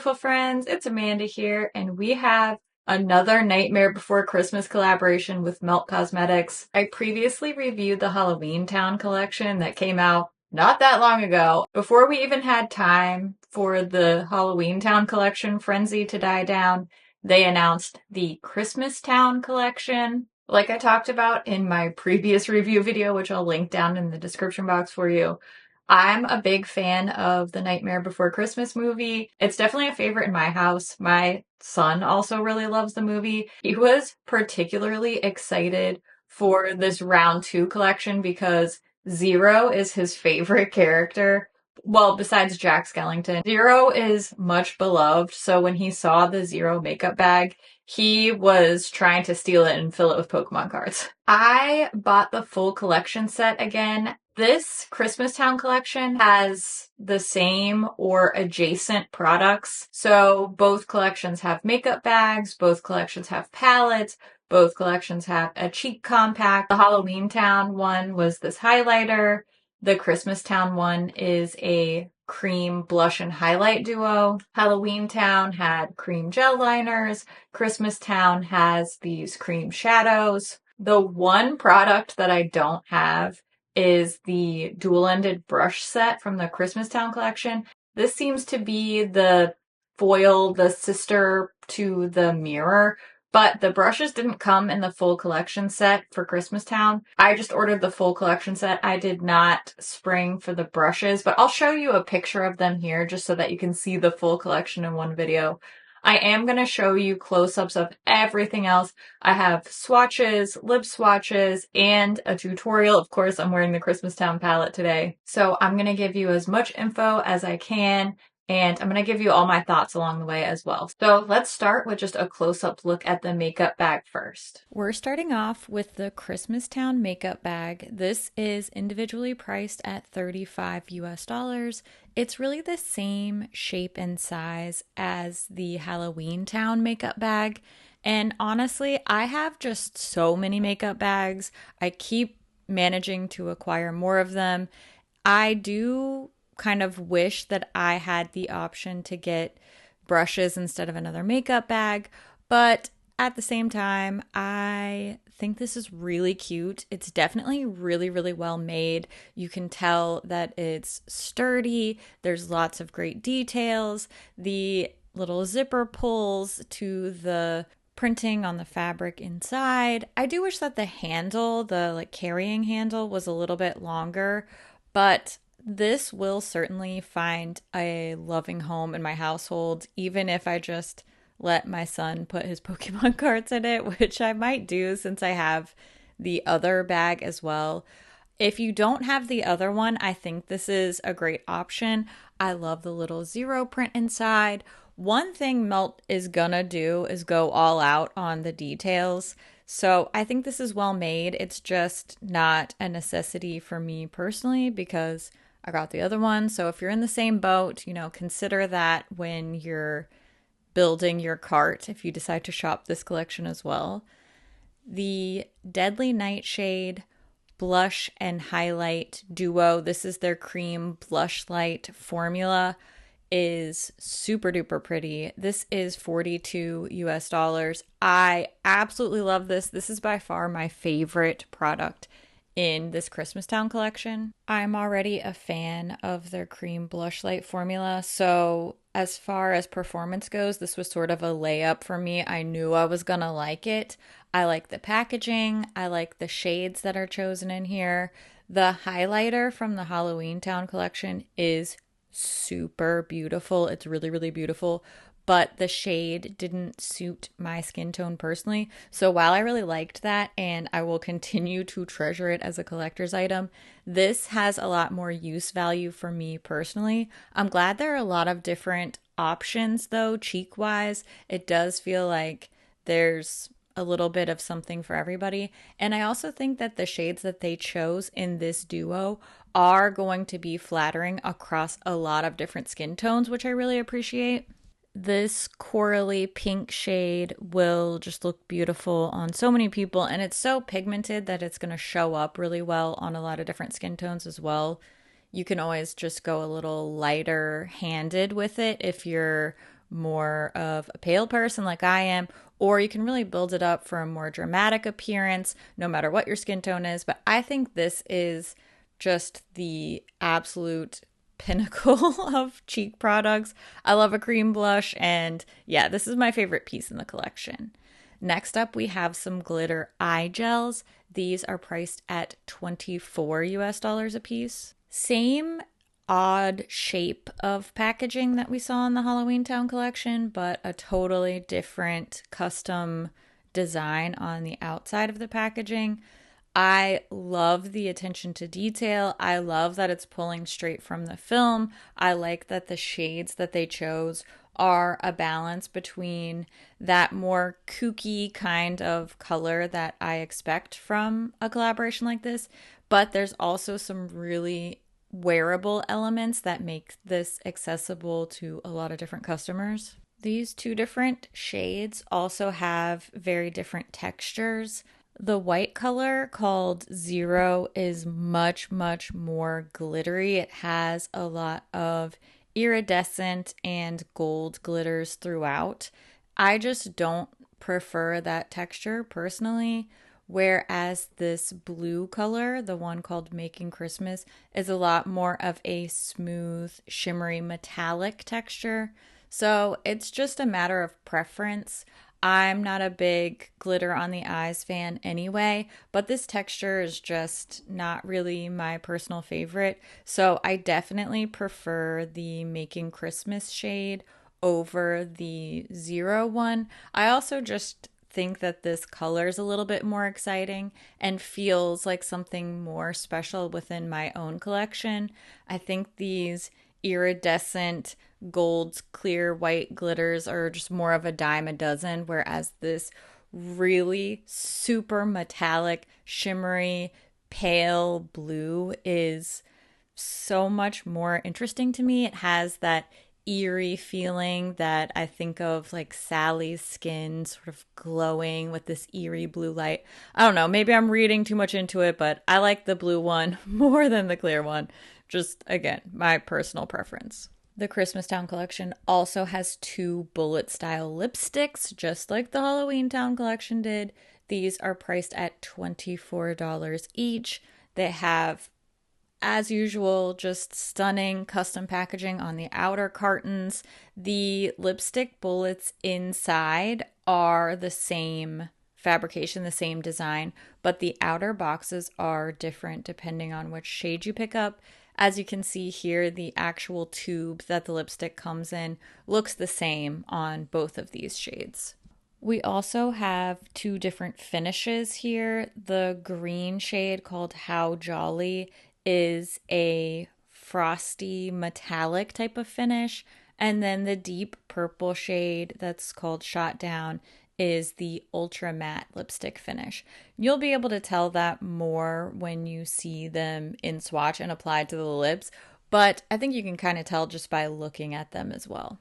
beautiful friends, it's Amanda here, and we have another Nightmare Before Christmas collaboration with Melt Cosmetics. I previously reviewed the Halloween Town collection that came out not that long ago. Before we even had time for the Halloween Town collection frenzy to die down, they announced the Christmas Town collection. Like I talked about in my previous review video, which I'll link down in the description box for you, I'm a big fan of the Nightmare Before Christmas movie. It's definitely a favorite in my house. My son also really loves the movie. He was particularly excited for this round two collection because Zero is his favorite character. Well, besides Jack Skellington, Zero is much beloved. So when he saw the Zero makeup bag, he was trying to steal it and fill it with Pokemon cards. I bought the full collection set again. This Christmas Town collection has the same or adjacent products. So both collections have makeup bags, both collections have palettes, both collections have a cheek compact. The Halloween Town one was this highlighter. The Christmas Town one is a cream blush and highlight duo. Halloween Town had cream gel liners. Christmas Town has these cream shadows. The one product that I don't have is the dual-ended brush set from the Christmas Town collection. This seems to be the foil, the sister to the mirror, but the brushes didn't come in the full collection set for Christmas Town. I just ordered the full collection set. I did not spring for the brushes, but I'll show you a picture of them here just so that you can see the full collection in one video. I am going to show you close-ups of everything else. I have swatches, lip swatches, and a tutorial. Of course, I'm wearing the Christmas Town palette today. So I'm going to give you as much info as I can, and I'm going to give you all my thoughts along the way as well. So let's start with just a close-up look at the makeup bag first. We're starting off with the Christmas Town makeup bag. This is individually priced at $35 US. It's really the same shape and size as the Halloween Town makeup bag. And honestly, I have just so many makeup bags. I keep managing to acquire more of them. I do kind of wish that I had the option to get brushes instead of another makeup bag, but at the same time, I think this is really cute. It's definitely really, really well made. You can tell that it's sturdy. There's lots of great details. The little zipper pulls to the printing on the fabric inside. I do wish that the handle, the carrying handle, was a little bit longer, but this will certainly find a loving home in my household, even if I just let my son put his Pokemon cards in it, which I might do since I have the other bag as well. If you don't have the other one, I think this is a great option. I love the little zero print inside. One thing Melt is gonna do is go all out on the details. So I think this is well made. It's just not a necessity for me personally because I got the other one. So if you're in the same boat, consider that when you're building your cart, if you decide to shop this collection as well. The Deadly Nightshade Blush and Highlight Duo, this is their cream blush light formula, is super duper pretty. This is $42 US. I absolutely love this. This is by far my favorite product in this Christmas Town collection. I'm already a fan of their cream blush light formula, so as far as performance goes, this was sort of a layup for me. I knew I was gonna like it. I like the packaging. I like the shades that are chosen in here. The highlighter from the Halloween Town collection is super beautiful. It's really, really beautiful. But the shade didn't suit my skin tone personally. So while I really liked that and I will continue to treasure it as a collector's item, this has a lot more use value for me personally. I'm glad there are a lot of different options though, cheek-wise. It does feel like there's a little bit of something for everybody. And I also think that the shades that they chose in this duo are going to be flattering across a lot of different skin tones, which I really appreciate. This corally pink shade will just look beautiful on so many people, and it's so pigmented that it's going to show up really well on a lot of different skin tones as well. You can always just go a little lighter handed with it if you're more of a pale person like I am, or you can really build it up for a more dramatic appearance, no matter what your skin tone is. But I think this is just the absolute pinnacle of cheek products. I love a cream blush, and yeah, this is my favorite piece in the collection. Next up, we have some glitter eye gels. These are priced at 24 US dollars a piece. Same odd shape of packaging that we saw in the Halloween Town collection, but a totally different custom design on the outside of the packaging. I love the attention to detail. I love that it's pulling straight from the film. I like that the shades that they chose are a balance between that more kooky kind of color that I expect from a collaboration like this, but there's also some really wearable elements that make this accessible to a lot of different customers. These two different shades also have very different textures. The white color called Zero is much, much more glittery. It has a lot of iridescent and gold glitters throughout. I just don't prefer that texture personally. Whereas this blue color, the one called Making Christmas, is a lot more of a smooth, shimmery, metallic texture. So it's just a matter of preference. I'm not a big glitter on the eyes fan anyway, but this texture is just not really my personal favorite. So I definitely prefer the Making Christmas shade over the Zero one. I also just think that this color is a little bit more exciting and feels like something more special within my own collection. I think these iridescent gold, clear, white glitters are just more of a dime a dozen, whereas this really super metallic, shimmery, pale blue is so much more interesting to me. It has that eerie feeling that I think of like Sally's skin sort of glowing with this eerie blue light. I don't know, maybe I'm reading too much into it, but I like the blue one more than the clear one. Just again, my personal preference. The Christmas Town collection also has two bullet style lipsticks, just like the Halloween Town collection did. These are priced at $24 each. They have, as usual, just stunning custom packaging on the outer cartons. The lipstick bullets inside are the same fabrication, the same design, but the outer boxes are different depending on which shade you pick up. As you can see here, the actual tube that the lipstick comes in looks the same on both of these shades. We also have two different finishes here. The green shade called How Jolly is a frosty metallic type of finish, and then the deep purple shade that's called Shot Down is the ultra matte lipstick finish. You'll be able to tell that more when you see them in swatch and applied to the lips, but I think you can kind of tell just by looking at them as well.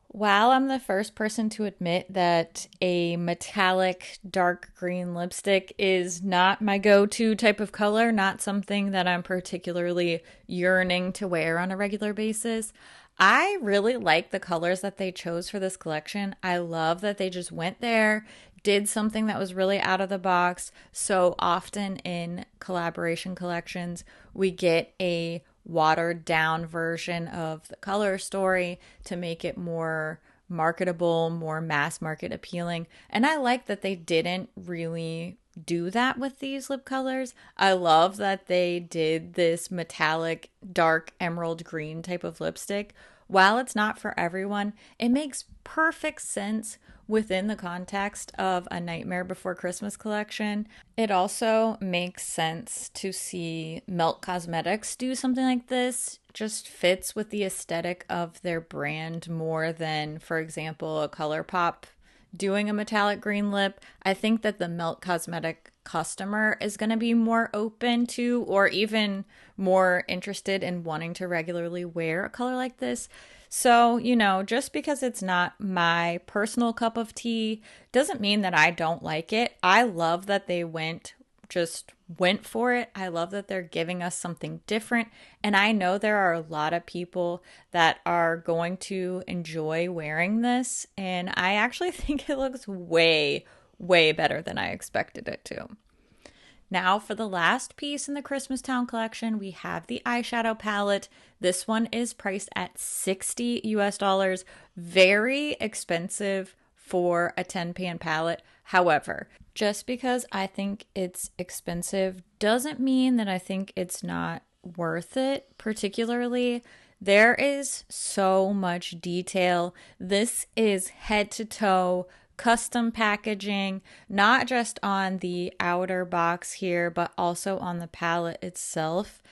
While I'm the first person to admit that a metallic dark green lipstick is not my go-to type of color, not something that I'm particularly yearning to wear on a regular basis, I really like the colors that they chose for this collection. I love that they just went there, did something that was really out of the box. So often in collaboration collections, we get a watered down version of the color story to make it more marketable, more mass market appealing. And I like that they didn't really do that with these lip colors. I love that they did this metallic, dark emerald green type of lipstick. While it's not for everyone, it makes perfect sense within the context of a Nightmare Before Christmas collection. It also makes sense to see Melt Cosmetics do something like this. Just fits with the aesthetic of their brand more than, for example, a ColourPop doing a metallic green lip. I think that the Melt Cosmetic customer is going to be more open to or even more interested in wanting to regularly wear a color like this. So, just because it's not my personal cup of tea doesn't mean that I don't like it. I love that they went just went for it. I love that they're giving us something different. And I know there are a lot of people that are going to enjoy wearing this. And I actually think it looks way, way better than I expected it to. Now for the last piece in the Christmas Town collection, we have the eyeshadow palette. This one is priced at 60 US dollars. Very expensive for a 10 pan palette. However, just because I think it's expensive doesn't mean that I think it's not worth it. Particularly, there is so much detail. This is head to toe custom packaging, not just on the outer box here, but also on the palette itself.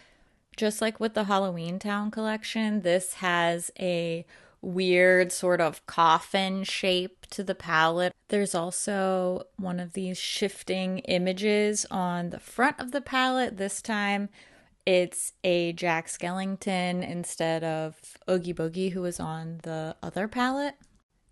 Just like with the Halloween Town collection, this has a weird sort of coffin shape to the palette. There's also one of these shifting images on the front of the palette. This time it's a Jack Skellington instead of Oogie Boogie, who was on the other palette.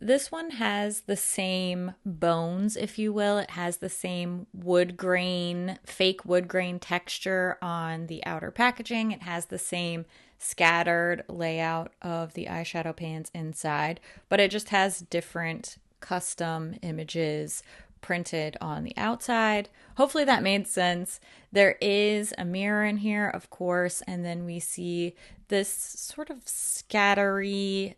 This one has the same bones, if you will. It has the same wood grain, fake wood grain texture on the outer packaging. It has the same scattered layout of the eyeshadow pans inside, but it just has different custom images printed on the outside. Hopefully that made sense. There is a mirror in here, of course, and then we see this sort of scattery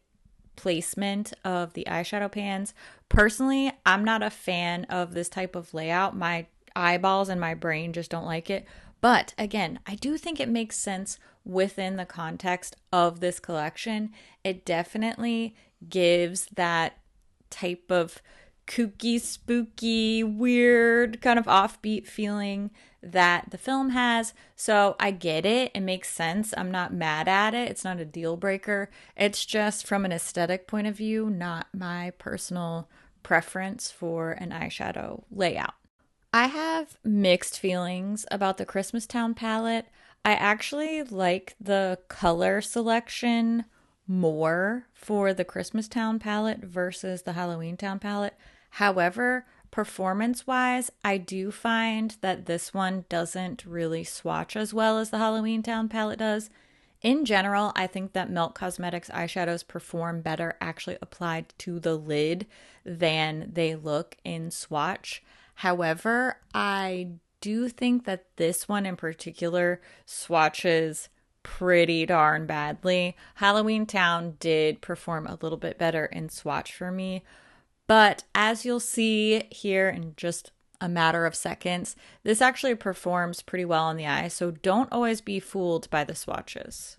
placement of the eyeshadow pans. Personally, I'm not a fan of this type of layout. My eyeballs and my brain just don't like it. But again, I do think it makes sense within the context of this collection. It definitely gives that type of kooky, spooky, weird, kind of offbeat feeling that the film has. So I get it. It makes sense. I'm not mad at it. It's not a deal breaker. It's just from an aesthetic point of view, not my personal preference for an eyeshadow layout. I have mixed feelings about the Christmas Town palette. I actually like the color selection more for the Christmas Town palette versus the Halloween Town palette. However, performance-wise, I do find that this one doesn't really swatch as well as the Halloween Town palette does. In general, I think that Melt Cosmetics eyeshadows perform better actually applied to the lid than they look in swatch. However, I do think that this one in particular swatches pretty darn badly. Halloween Town did perform a little bit better in swatch for me. But as you'll see here in just a matter of seconds, this actually performs pretty well on the eye, so don't always be fooled by the swatches.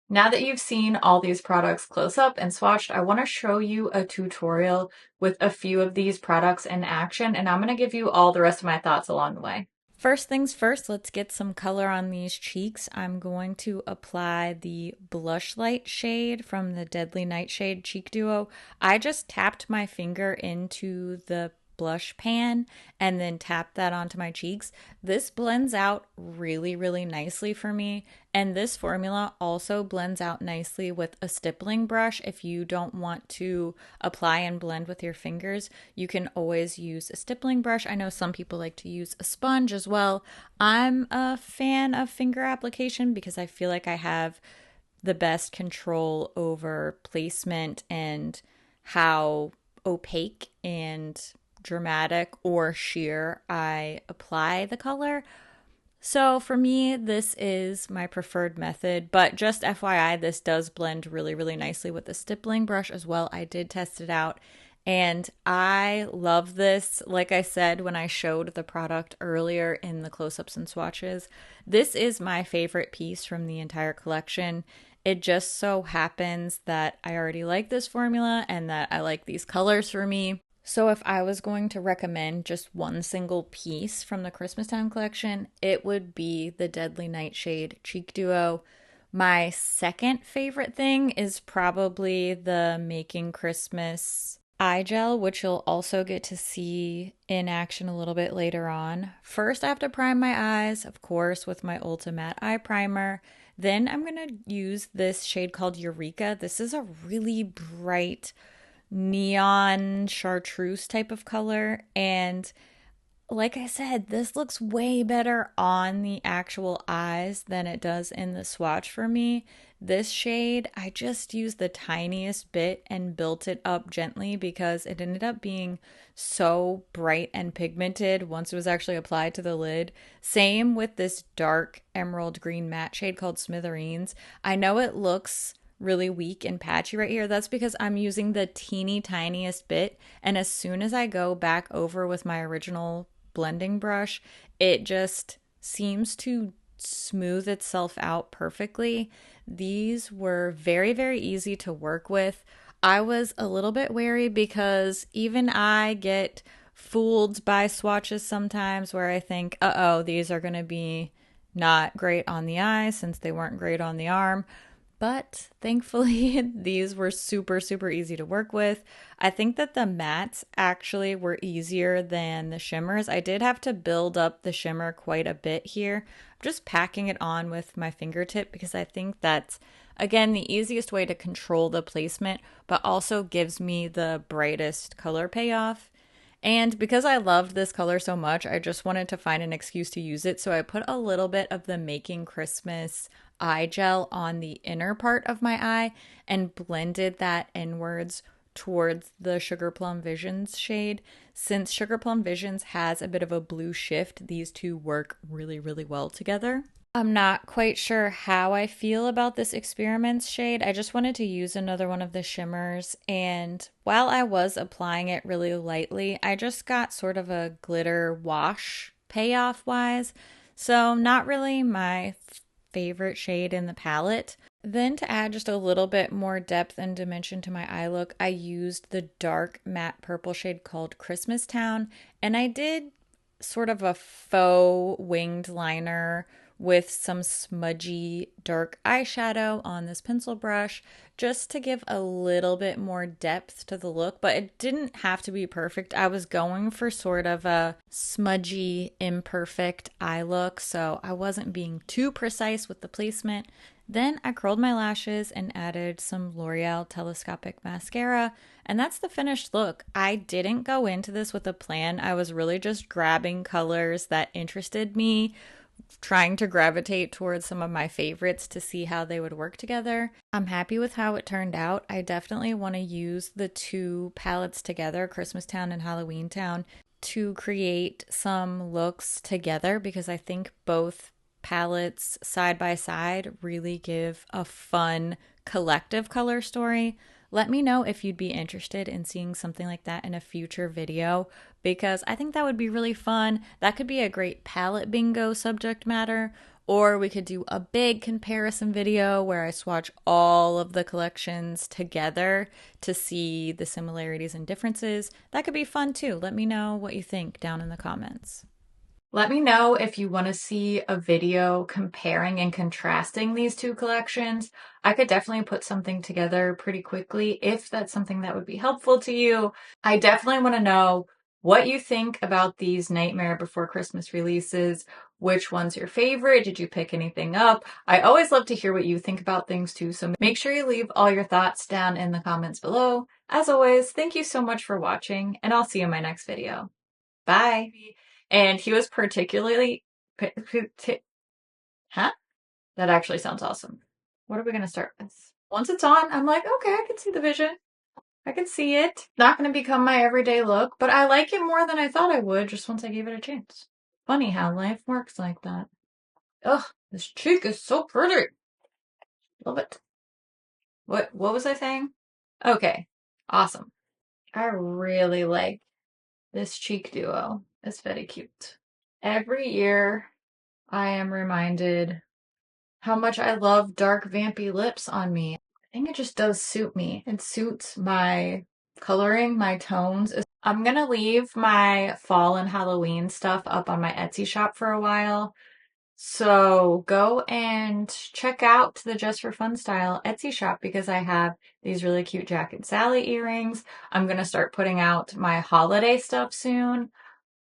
Now that you've seen all these products close up and swatched, I want to show you a tutorial with a few of these products in action, and I'm going to give you all the rest of my thoughts along the way. First things first, let's get some color on these cheeks. I'm going to apply the Blush Light shade from the Deadly Nightshade Cheek Duo. I just tapped my finger into the blush pan and then tap that onto my cheeks. This blends out really, really nicely for me. And this formula also blends out nicely with a stippling brush. If you don't want to apply and blend with your fingers, you can always use a stippling brush. I know some people like to use a sponge as well. I'm a fan of finger application because I feel like I have the best control over placement and how opaque and dramatic or sheer I apply the color. So for me, this is my preferred method, but just FYI, this does blend really, really nicely with the stippling brush as well. I did test it out and I love this. Like I said, when I showed the product earlier in the close-ups and swatches, this is my favorite piece from the entire collection. It just so happens that I already like this formula and that I like these colors for me. So if I was going to recommend just one single piece from the Christmas Town collection, it would be the Deadly Nightshade Cheek Duo. My second favorite thing is probably the Making Christmas eye gel, which you'll also get to see in action a little bit later on. First, I have to prime my eyes, of course, with my Ulta Matte Eye Primer. Then I'm going to use this shade called Eureka. This is a really bright neon chartreuse type of color, and like I said, this looks way better on the actual eyes than it does in the swatch for me. This shade, I just used the tiniest bit and built it up gently because it ended up being so bright and pigmented once it was actually applied to the lid. Same with this dark emerald green matte shade called Smithereens. I know it looks really weak and patchy right here. That's because I'm using the teeny tiniest bit. And as soon as I go back over with my original blending brush, it just seems to smooth itself out perfectly. These were very, very easy to work with. I was a little bit wary because even I get fooled by swatches sometimes where I think, uh oh, these are going to be not great on the eye since they weren't great on the arm. But thankfully, these were super, super easy to work with. I think that the mattes actually were easier than the shimmers. I did have to build up the shimmer quite a bit here. I'm just packing it on with my fingertip because I think that's, again, the easiest way to control the placement, but also gives me the brightest color payoff. And because I loved this color so much, I just wanted to find an excuse to use it. So I put a little bit of the Making Christmas eye gel on the inner part of my eye and blended that inwards towards the Sugar Plum Visions shade. Since Sugar Plum Visions has a bit of a blue shift, these two work really, really well together. I'm not quite sure how I feel about this Experiments shade. I just wanted to use another one of the shimmers, and while I was applying it really lightly, I just got sort of a glitter wash payoff wise. So, not really my favorite shade in the palette. Then, to add just a little bit more depth and dimension to my eye look, I used the dark matte purple shade called Christmas Town, and I did sort of a faux winged liner with some smudgy dark eyeshadow on this pencil brush just to give a little bit more depth to the look, but it didn't have to be perfect. I was going for sort of a smudgy, imperfect eye look, so I wasn't being too precise with the placement. Then I curled my lashes and added some L'Oreal Telescopic Mascara, and that's the finished look. I didn't go into this with a plan. I was really just grabbing colors that interested me, trying to gravitate towards some of my favorites to see how they would work together. I'm happy with how it turned out. I definitely want to use the two palettes together, Christmas Town and Halloween Town, to create some looks together because I think both palettes side by side really give a fun collective color story. Let me know if you'd be interested in seeing something like that in a future video because I think that would be really fun. That could be a great palette bingo subject matter, or we could do a big comparison video where I swatch all of the collections together to see the similarities and differences. That could be fun too. Let me know what you think down in the comments. Let me know if you want to see a video comparing and contrasting these two collections. I could definitely put something together pretty quickly if that's something that would be helpful to you. I definitely want to know what you think about these Nightmare Before Christmas releases. Which one's your favorite? Did you pick anything up? I always love to hear what you think about things too, so make sure you leave all your thoughts down in the comments below. As always, thank you so much for watching, and I'll see you in my next video. Bye! And he was particularly, huh? That actually sounds awesome. What are we going to start with? Once it's on, I'm like, okay, I can see the vision. I can see it. Not going to become my everyday look, but I like it more than I thought I would just once I gave it a chance. Funny how life works like that. Ugh, this cheek is so pretty. Love it. What was I saying? Okay, awesome. I really like this cheek duo. It's very cute. Every year I am reminded how much I love dark vampy lips on me. I think it just does suit me. It suits my coloring, my tones. I'm gonna leave my fall and Halloween stuff up on my Etsy shop for a while. So go and check out the Just for Fun style Etsy shop because I have these really cute Jack and Sally earrings. I'm gonna start putting out my holiday stuff soon.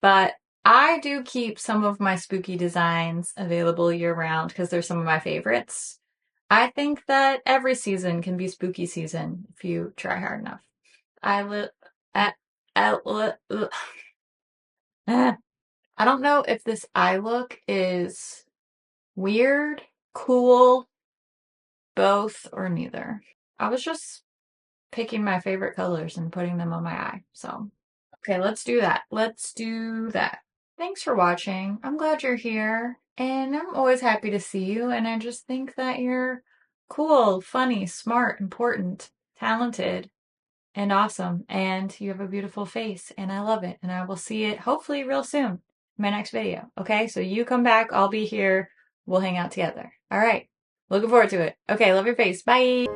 But I do keep some of my spooky designs available year round because they're some of my favorites. I think that every season can be spooky season if you try hard enough. I live at I don't know if this eye look is weird, cool, both, or neither. I was just picking my favorite colors and putting them on my eye. So, okay, let's do that. Let's do that. Thanks for watching. I'm glad you're here, and I'm always happy to see you. And I just think that you're cool, funny, smart, important, talented, and awesome. And you have a beautiful face, and I love it. And I will see it hopefully real soon in my next video. Okay, so you come back, I'll be here, we'll hang out together. All right, looking forward to it. Okay, love your face. Bye.